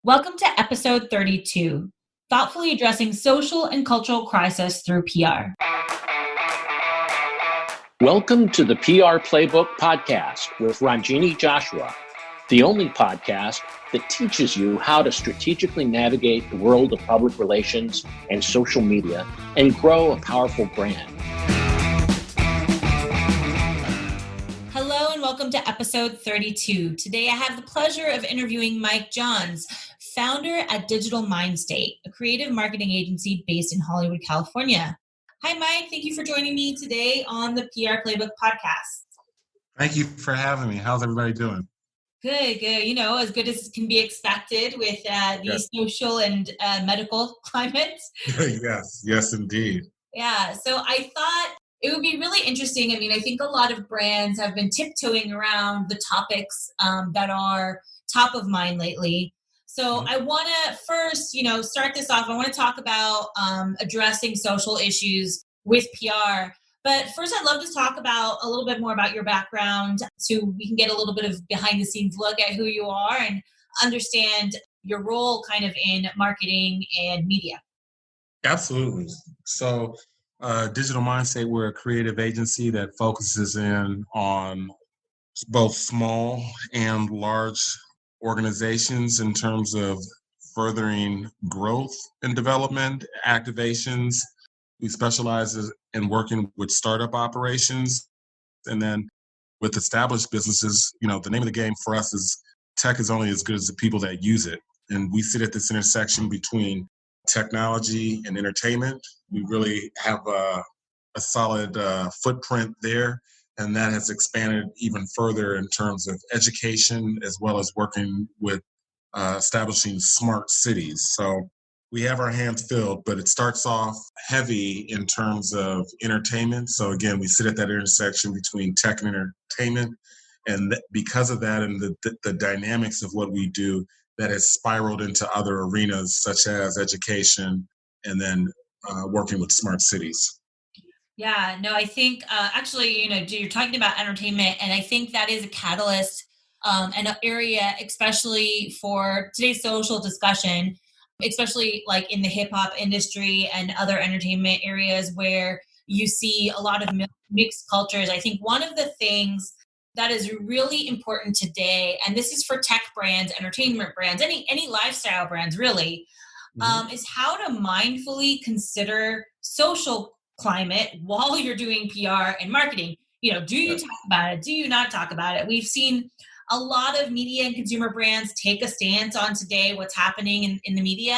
Welcome to episode 32, thoughtfully addressing social and cultural crisis through PR. Welcome to the PR Playbook podcast with Ranjini Joshua, the only podcast that teaches you how to strategically navigate the world of public relations and social media and grow a powerful brand. Hello and welcome to episode 32. Today I have the pleasure of interviewing Mike Johns, founder at Digital Mind State, a creative marketing agency based in Hollywood, California. Hi, Mike. Thank you for joining me today on the PR Playbook podcast. Thank you for having me. How's everybody doing? Good. You know, as good as can be expected with the social and medical climate. Yes, indeed. Yeah. So I thought it would be really interesting. I mean, I think a lot of brands have been tiptoeing around the topics that are top of mind lately. So I want to first, start this off. I want to talk about addressing social issues with PR. But first, I'd love to talk about a little bit more about your background so we can get a little bit of behind the scenes look at who you are and understand your role kind of in marketing and media. Absolutely. So Digital Mind State, we're a creative agency that focuses in on both small and large organizations in terms of furthering growth and development, activations. We specialize in working with startup operations. And then with established businesses, the name of the game for us is tech is only as good as the people that use it. And we sit at this intersection between technology and entertainment. We really have a solid footprint there. And that has expanded even further in terms of education, as well as working with establishing smart cities. So we have our hands filled, but it starts off heavy in terms of entertainment. So again, we sit at that intersection between tech and entertainment. And because of that and the dynamics of what we do, that has spiraled into other arenas such as education and then working with smart cities. Yeah, no, I think actually, you're talking about entertainment, and I think that is a catalyst and an area, especially for today's social discussion, especially like in the hip hop industry and other entertainment areas where you see a lot of mixed cultures. I think one of the things that is really important today, and this is for tech brands, entertainment brands, any lifestyle brands really, is how to mindfully consider social climate while you're doing PR and marketing. Do you talk about it? Do you not talk about it? We've seen a lot of media and consumer brands take a stance on today what's happening in the media.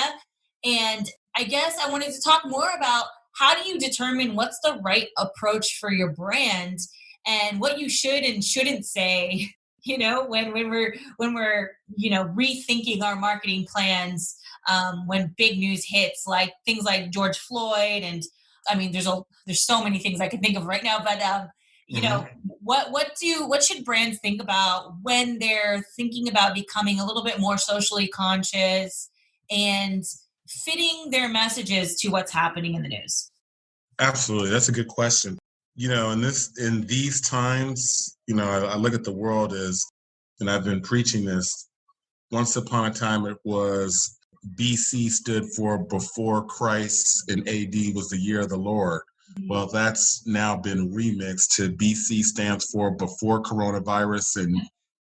And I guess I wanted to talk more about how do you determine what's the right approach for your brand and what you should and shouldn't say, when we're rethinking our marketing plans when big news hits, like things like George Floyd. And I mean, there's so many things I can think of right now, but what should brands think about when they're thinking about becoming a little bit more socially conscious and fitting their messages to what's happening in the news? Absolutely. That's a good question. In these times, I look at the world as, and I've been preaching this, once upon a time it was BC stood for before Christ and AD was the year of the Lord. Well, that's now been remixed to BC stands for before coronavirus and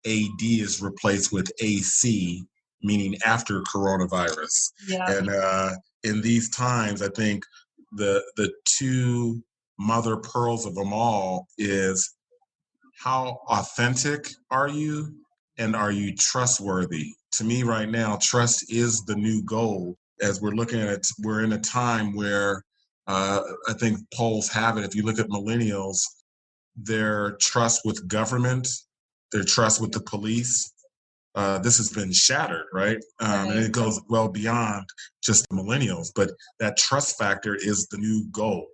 AD is replaced with AC, meaning after coronavirus. Yeah. And in these times, I think the two mother pearls of them all is how authentic are you and are you trustworthy? To me right now, trust is the new gold. As we're looking at it, we're in a time where I think polls have it. If you look at millennials, their trust with government, their trust with the police, this has been shattered, right? And it goes well beyond just the millennials, but that trust factor is the new gold.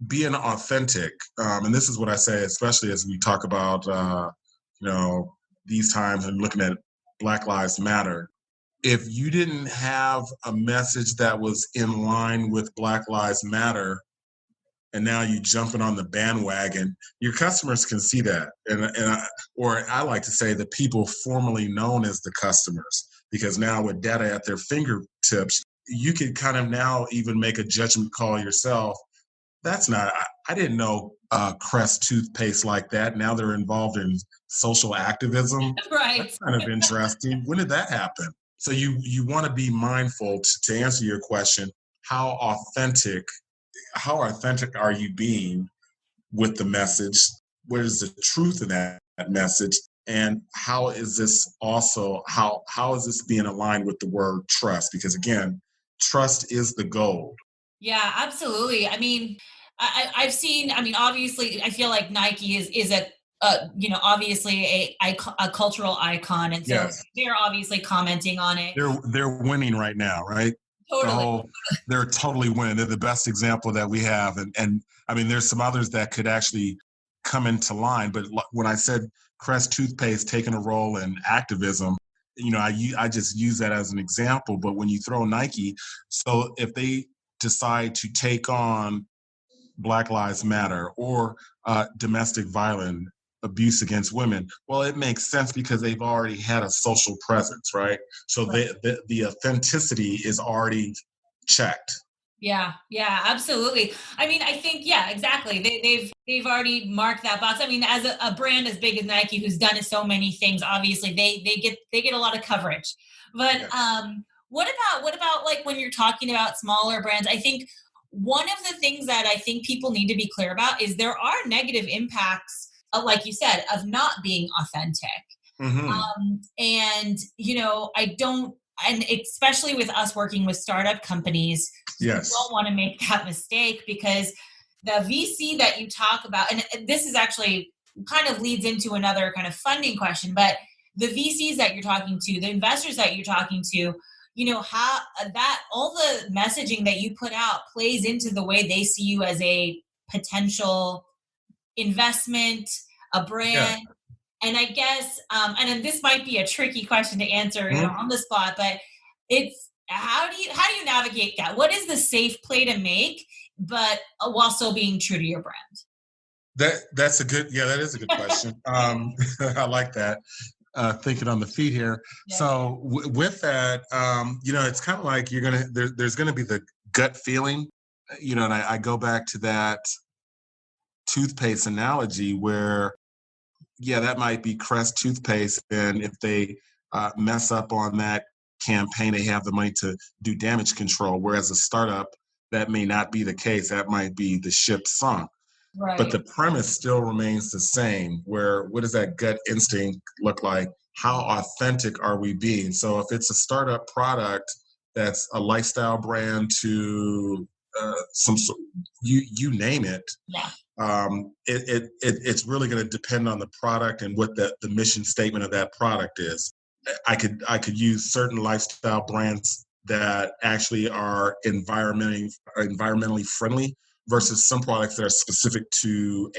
Being authentic, and this is what I say, especially as we talk about, these times and looking at Black Lives Matter. If you didn't have a message that was in line with Black Lives Matter, and now you jumping on the bandwagon, your customers can see that. Or I like to say the people formerly known as the customers. because now with data at their fingertips, you can kind of now even make a judgment call yourself. That's not, I didn't know Crest toothpaste like that. Now they're involved in social activism. Right. That's kind of interesting. When did that happen? So you want to be mindful to answer your question, how authentic are you being with the message? What is the truth in that message? And how is this also, how is this being aligned with the word trust? Because again, trust is the gold. Yeah, absolutely. I mean, I've seen, I mean, obviously, I feel like Nike is a, obviously a cultural icon. And so Yes. they're obviously commenting on it. They're winning right now, right? Totally. They're totally winning. They're the best example that we have. And I mean, there's some others that could actually come into line. But when I said Crest toothpaste taking a role in activism, I just use that as an example. But when you throw Nike, so if they decide to take on Black Lives Matter or domestic violence, abuse against women, well, it makes sense because they've already had a social presence, right? So Right. the authenticity is already checked. Yeah, absolutely. I mean, I think, yeah, exactly. They've already marked that box. I mean, as a brand as big as Nike, who's done so many things, obviously they get a lot of coverage. But Yes. what about like when you're talking about smaller brands? I think one of the things that I think people need to be clear about is there are negative impacts, like you said, of not being authentic. Mm-hmm. And I don't, and especially with us working with startup companies, you Yes. don't want to make that mistake, because the VC that you talk about, and this is actually kind of leads into another kind of funding question, but the VCs that you're talking to, the investors that you're talking to, how that all the messaging that you put out plays into the way they see you as a potential investment, a Yeah. brand. And I guess, and then this might be a tricky question to answer, Mhm. on the spot, but it's how do you navigate that? What is the safe play to make, but while still being true to your brand? That is a good question. I like that. Thinking on the feet here. Yeah. So with that, it's kind of like there's gonna be the gut feeling, and I go back to that toothpaste analogy where, yeah, that might be Crest toothpaste, and if they mess up on that campaign, they have the money to do damage control. Whereas a startup, that may not be the case. That might be the ship sunk. But Right. the premise still remains the same. Where what does that gut instinct look like? How authentic are we being? So if it's a startup product that's a lifestyle brand to you name it, Yeah. It's really going to depend on the product and what the mission statement of that product is. I could use certain lifestyle brands that actually are environmentally friendly versus some products that are specific to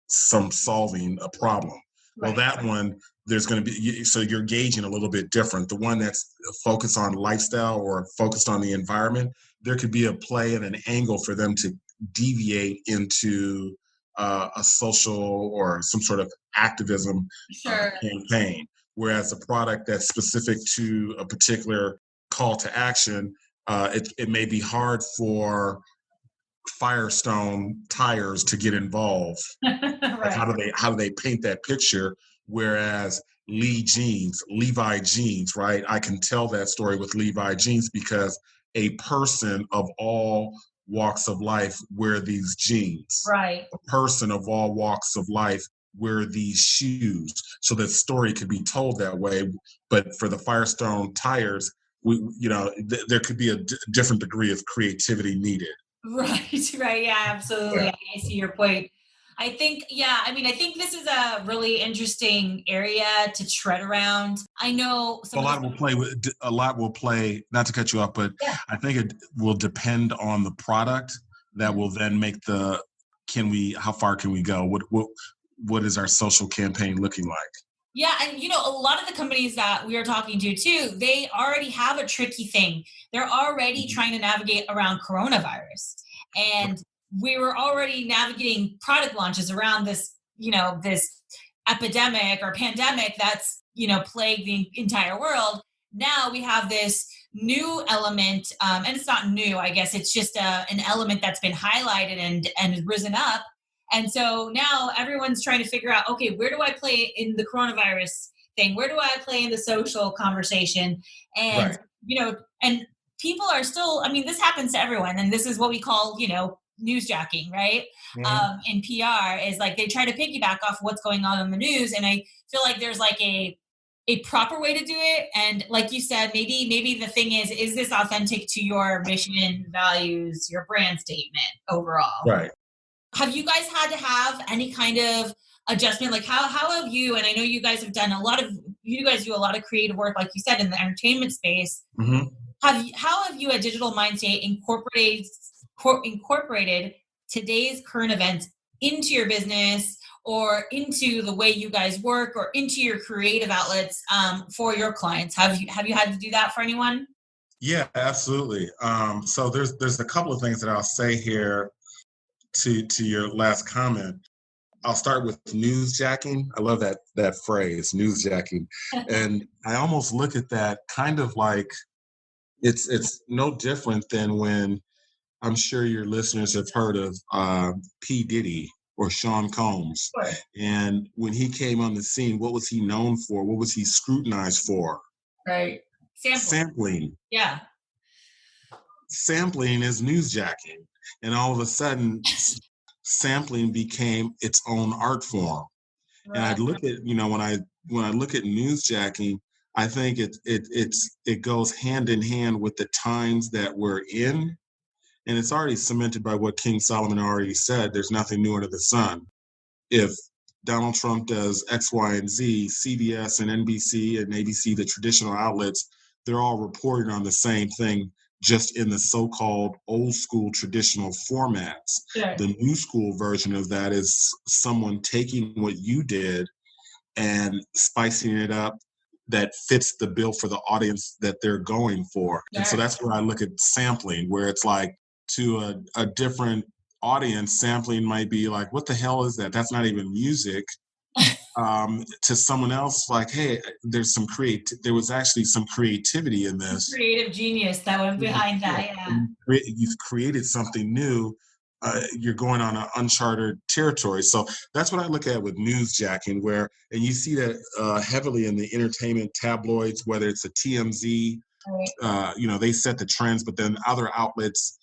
some solving a problem. Well, Right. that one, there's going to be, so you're gauging a little bit different. The one that's focused on lifestyle or focused on the environment, there could be a play and an angle for them to deviate into a social or some sort of activism Sure. campaign. Whereas a product that's specific to a particular call to action, it may be hard for Firestone tires to get involved. Like Right. how do they paint that picture? Whereas Levi jeans, right? I can tell that story with Levi jeans because a person of all walks of life wear these jeans. Right. A person of all walks of life wear these shoes. So the story could be told that way. But for the Firestone tires, there could be a different degree of creativity needed. Right, right. Yeah, absolutely. Yeah. I see your point. I think, yeah, I mean, I think this is a really interesting area to tread around. I know some A of the lot will play with a lot will play. Not to cut you off, but yeah. I think it will depend on the product that will then make the how far can we go? What is our social campaign looking like? Yeah, and a lot of the companies that we are talking to too, they already have a tricky thing. They're already Mhm. trying to navigate around coronavirus. And we were already navigating product launches around this, this epidemic or pandemic that's, plagued the entire world. now we have this new element, and it's not new, I guess it's just an element that's been highlighted and risen up. And so now everyone's trying to figure out, okay, where do I play in the coronavirus thing? Where do I play in the social conversation? And, Right. and people are still, I mean, this happens to everyone. And this is what we call, newsjacking, right? Mhm. In PR is like they try to piggyback off what's going on in the news. And I feel like there's like a proper way to do it. And like you said, maybe the thing is this authentic to your mission, values, your brand statement overall? Right. Have you guys had to have any kind of adjustment? Like how have you, and I know you guys have done you guys do a lot of creative work, like you said, in the entertainment space. Hmm. How have you at Digital Mindstate incorporated today's current events into your business or into the way you guys work or into your creative outlets for your clients? Have you had to do that for anyone? Yeah, absolutely. So there's a couple of things that I'll say here to your last comment. I'll start with newsjacking. I love that phrase, newsjacking, and I almost look at that kind of like it's no different than when I'm sure your listeners have heard of P. Diddy or Sean Combs. Sure. And when he came on the scene, what was he known for? What was he scrutinized for? Right. Sampling. Yeah. Sampling is newsjacking. And all of a sudden, sampling became its own art form. And I Right. look at, when I look at newsjacking, I think it goes hand in hand with the times that we're in. And it's already cemented by what King Solomon already said. There's nothing new under the sun. If Donald Trump does X, Y, and Z, CBS and NBC and ABC, the traditional outlets, they're all reporting on the same thing, just in the so-called old school traditional formats. Sure. The new school version of that is someone taking what you did and spicing it up that fits the bill for the audience that they're going for. And so Sure. that's where I look at sampling, where it's like to a different audience, sampling might be like, what the hell is that? That's not even music. To someone else, like, hey, there was actually some creativity in this. Creative genius that went behind that. Yeah. You've created something new. You're going on an uncharted territory. So that's what I look at with newsjacking, and you see that heavily in the entertainment tabloids, whether it's a TMZ, Right. they set the trends, but then other outlets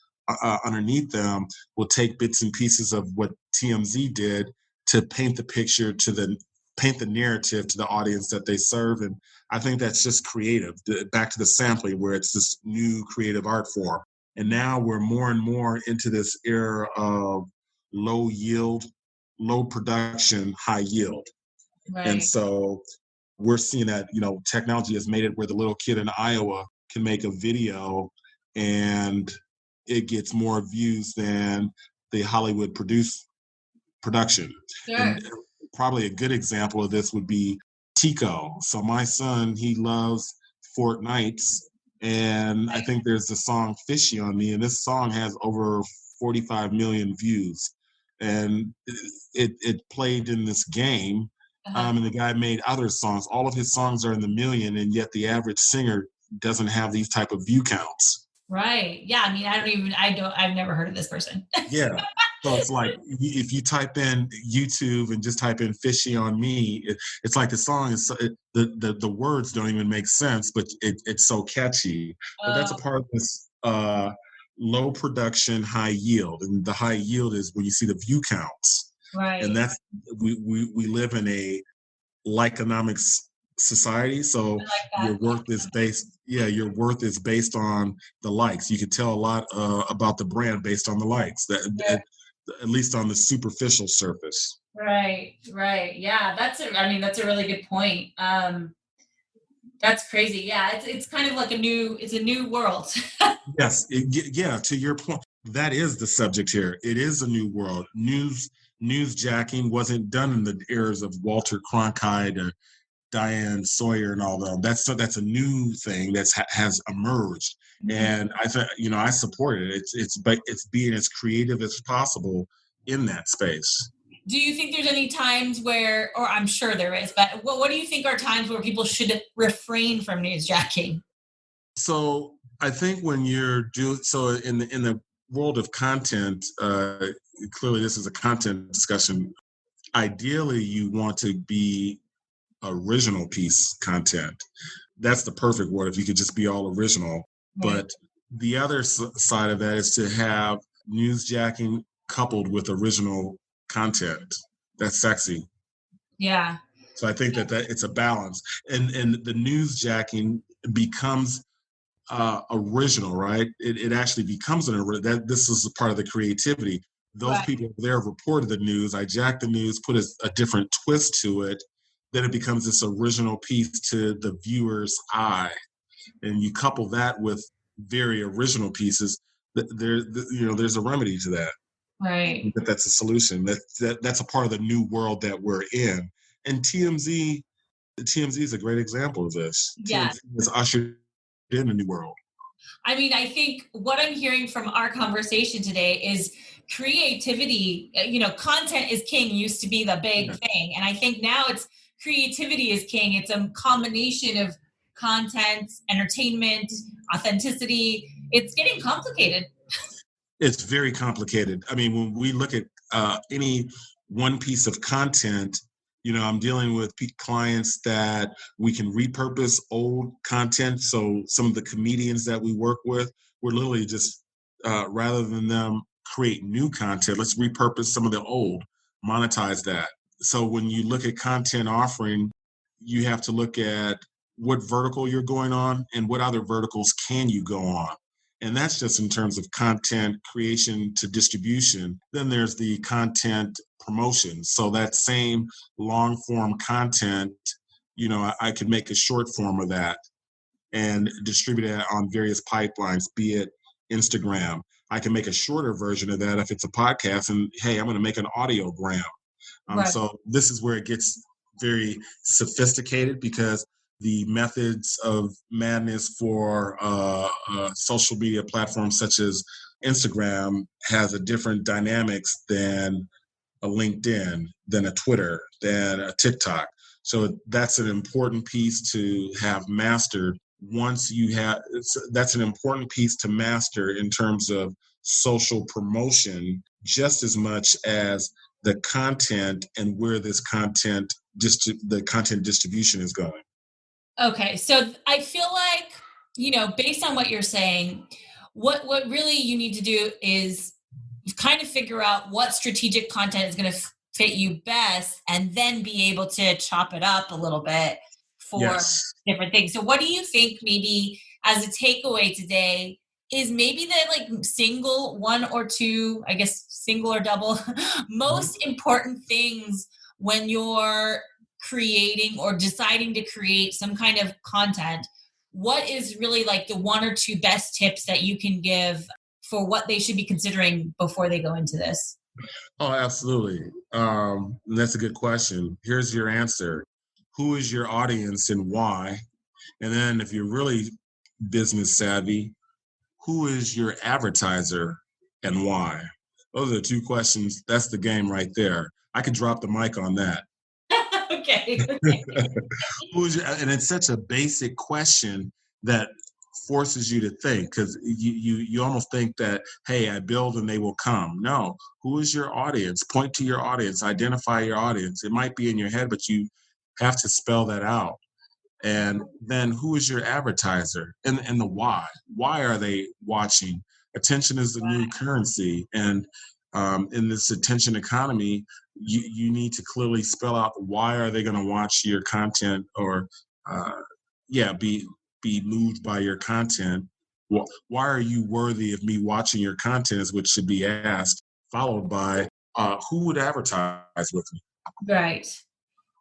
underneath them will take bits and pieces of what TMZ did to paint the narrative to the audience that they serve. And I think that's just creative. Back to the sampling, where it's this new creative art form. And now we're more and more into this era of low yield, low production, high yield. And Right. so we're seeing that, technology has made it where the little kid in Iowa can make a video and it gets more views than the Hollywood production. Sure. And probably a good example of this would be Tico. So my son, he loves Fortnite, and I think there's the song Fishy on Me, and this song has over 45 million views. And it played in this game, Uh-huh. and the guy made other songs. All of his songs are in the million, and yet the average singer doesn't have these type of view counts. Right. Yeah. I mean, I've never heard of this person. Yeah. So it's like if you type in YouTube and just type in "fishy on me," it's like the song is the words don't even make sense, but it's so catchy. But that's a Oh, part of this low production, high yield, and the high yield is when you see the view counts, and right. that's we live in a likeonomics society. So I like your that. worth is based, yeah, your worth is based on the likes. You can tell a lot about the brand based on the likes. Sure. At least on the superficial surface. Right. Right. Yeah. I mean, that's a really good point. That's crazy. Yeah. It's kind of like it's a new world. Yes, yeah. To your point, that is the subject here. It is a new world. Newsjacking wasn't done in the eras of Walter Cronkite or Diane Sawyer and all them. That's a new thing has emerged, and I think I support it. It's being as creative as possible in that space. Do you think there's any times where, or I'm sure there is, but what do you think are times where people should refrain from newsjacking? So I think when you're doing so in the world of content, clearly this is a content discussion. Ideally, you want to be original piece content. That's the perfect word if you could just be all original. Right. But the other side of that is to have newsjacking coupled with original content. That's sexy. Yeah. So I think that it's a balance, and the newsjacking becomes original, right? It actually becomes that this is a part of the creativity. Those Right. people there reported the news. I jacked the news, put a different twist to it. Then it becomes this original piece to the viewer's eye, and you couple that with very original pieces. There's a remedy to that. Right. That's a solution. That's a part of the new world that we're in. And TMZ is a great example of this. Yeah. TMZ has ushered in a new world. I mean, I think what I'm hearing from our conversation today is creativity. Content is king used to be the big thing. And I think now it's creativity is king. It's a combination of content, entertainment, authenticity. It's getting complicated. It's very complicated. I mean, when we look at any one piece of content, I'm dealing with clients that we can repurpose old content. So some of the comedians that we work with, we're literally just, rather than them create new content, let's repurpose some of the old, monetize that. So when you look at content offering, you have to look at what vertical you're going on and what other verticals can you go on. And that's just in terms of content creation to distribution. Then there's the content promotion. So that same long form content, I could make a short form of that and distribute it on various pipelines, be it Instagram. I can make a shorter version of that if it's a podcast, and hey, I'm going to make an audiogram. Right. So this is where it gets very sophisticated, because the methods of madness for social media platforms such as Instagram has a different dynamics than a LinkedIn, than a Twitter, than a TikTok. So that's an important piece to have mastered. That's an important piece to master in terms of social promotion, just as much as the content and where this content, the content distribution is going. Okay, so I feel like, based on what you're saying, what really you need to do is kind of figure out what strategic content is going to fit you best, and then be able to chop it up a little bit for different things. So what do you think maybe as a takeaway today is maybe the single one or two, I guess single or double, most important things when you're creating or deciding to create some kind of content? What is really the one or two best tips that you can give for what they should be considering before they go into this? Oh, absolutely. That's a good question. Here's your answer. Who is your audience and why? And then if you're really business savvy, who is your advertiser and why? Those are the two questions. That's the game right there. I could drop the mic on that. Okay. And it's such a basic question that forces you to think, because you almost think that, hey, I build and they will come. No, who is your audience? Point to your audience, identify your audience. It might be in your head, but you have to spell that out. And then who is your advertiser, and the why? Why are they watching? Attention is the new currency. And in this attention economy, you need to clearly spell out why are they going to watch your content, or be moved by your content. Well, why are you worthy of me watching your content is what should be asked, followed by who would advertise with me? Right.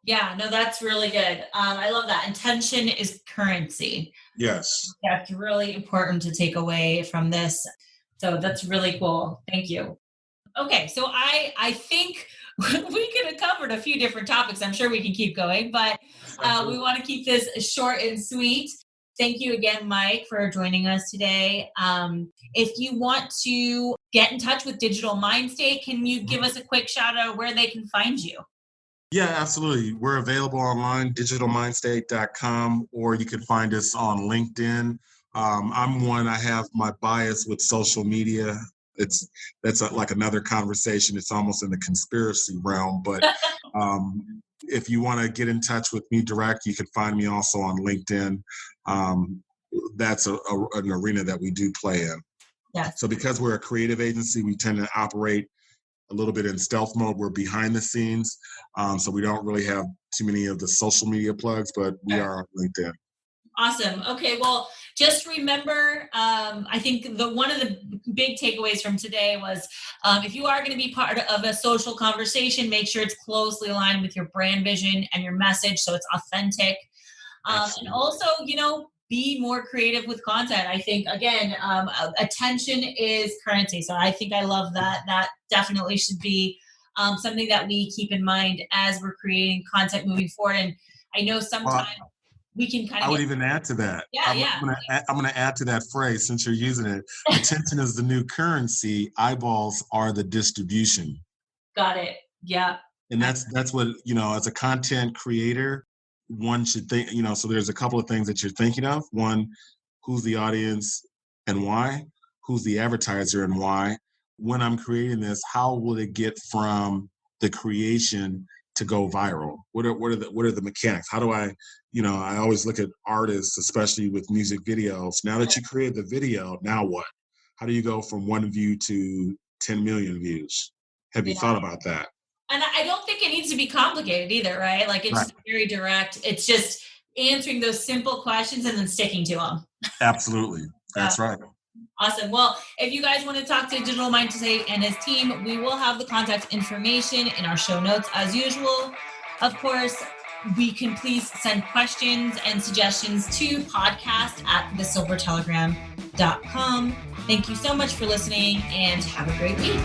Yeah, no, that's really good. I love that. Intention is currency. Yes. That's really important to take away from this. So that's really cool. Thank you. Okay, so I think we could have covered a few different topics. I'm sure we can keep going, but we want to keep this short and sweet. Thank you again, Mike, for joining us today. If you want to get in touch with Digital Mind State, can you give us a quick shout out where they can find you? Yeah, absolutely. We're available online, digitalmindstate.com, or you can find us on LinkedIn. I have my bias with social media. Like another conversation. It's almost in the conspiracy realm, but if you want to get in touch with me direct, you can find me also on LinkedIn. That's an arena that we do play in. Yes. So because we're a creative agency, we tend to operate a little bit in stealth mode. We're behind the scenes. So we don't really have too many of the social media plugs, but we are on LinkedIn. Awesome. Okay. Well, just remember, I think one of the big takeaways from today was if you are going to be part of a social conversation, make sure it's closely aligned with your brand vision and your message so it's authentic. And also, be more creative with content. I think, again, attention is currency. So I think I love that. That definitely should be something that we keep in mind as we're creating content moving forward. And I know sometimes we can kind of. I would even add to that. I'm going to add to that phrase since you're using it. Attention is the new currency. Eyeballs are the distribution. Got it. Yeah. And that's what, as a content creator, one should think, so there's a couple of things that you're thinking of. One, who's the audience and why? Who's the advertiser and why? When I'm creating this, how will it get from the creation to go viral? What are the mechanics? How do I always look at artists, especially with music videos. Now that you create the video, now what? How do you go from 1 view to 10 million views? Have you thought about that? And I don't think it needs to be complicated either, right? Like it's very direct. It's just answering those simple questions and then sticking to them. Absolutely. That's right. Awesome. Well, if you guys want to talk to Digital Mind State and his team, we will have the contact information in our show notes as usual. Of course, we can please send questions and suggestions to podcast@thesilvertelegram.com. Thank you so much for listening and have a great week.